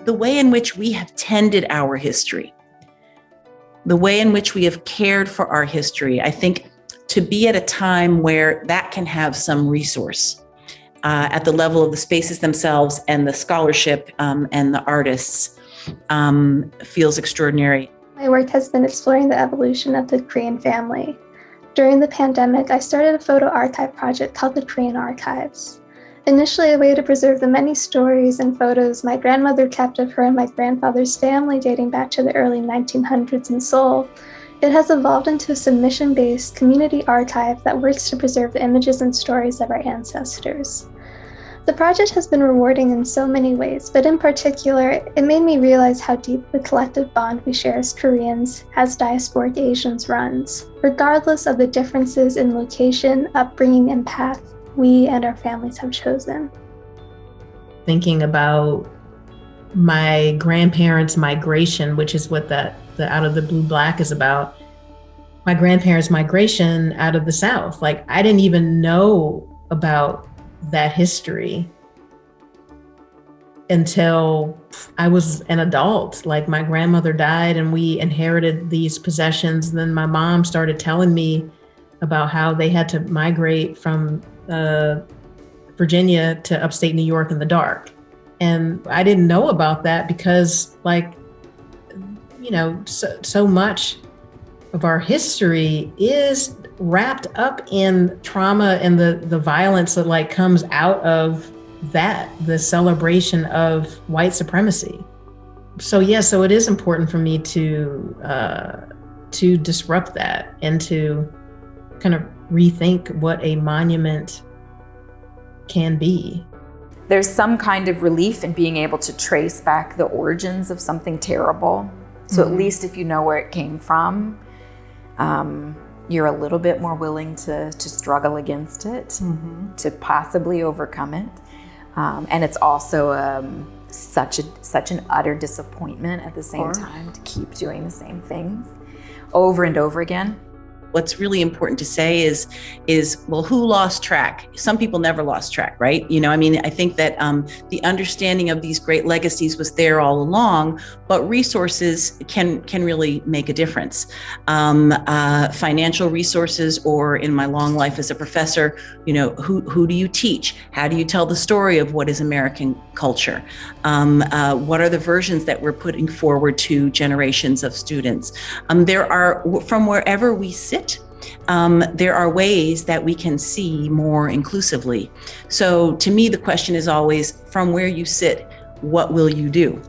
The way in which we have tended our history, the way in which we have cared for our history, I think to be at a time where that can have some resource at the level of the spaces themselves and the scholarship and the artists feels extraordinary. My work has been exploring the evolution of the Korean family. During the pandemic, I started a photo archive project called the Korean Archives. Initially a way to preserve the many stories and photos my grandmother kept of her and my grandfather's family dating back to the early 1900s in Seoul, it has evolved into a submission-based community archive that works to preserve the images and stories of our ancestors. The project has been rewarding in so many ways, but in particular, it made me realize how deep the collective bond we share as Koreans, as diasporic Asians runs, regardless of the differences in location, upbringing, and path we and our families have chosen. Thinking about my grandparents' migration, which is what the Out of the Blue Black is about. My grandparents' migration out of the South. Like, I didn't even know about that history until I was an adult. Like, my grandmother died and we inherited these possessions. Then my mom started telling me about how they had to migrate from Virginia to upstate New York in the dark. And I didn't know about that because, like, you know, so much of our history is wrapped up in trauma and the violence that like comes out of that, the celebration of white supremacy. So yeah, so it is important for me to disrupt that and to kind of rethink what a monument can be. There's some kind of relief in being able to trace back the origins of something terrible. So at least if you know where it came from, you're a little bit more willing to struggle against it, to possibly overcome it. And it's also such an utter disappointment at the same time to keep doing the same things over and over again. What's really important to say is, well, who lost track? Some people never lost track, right? You know, I mean, I think that the understanding of these great legacies was there all along, but resources can really make a difference. Financial resources, or in my long life as a professor, you know, who do you teach? How do you tell the story of what is American culture? What are the versions that we're putting forward to generations of students? There are, from wherever we sit, there are ways that we can see more inclusively. So to me, the question is always, from where you sit, what will you do?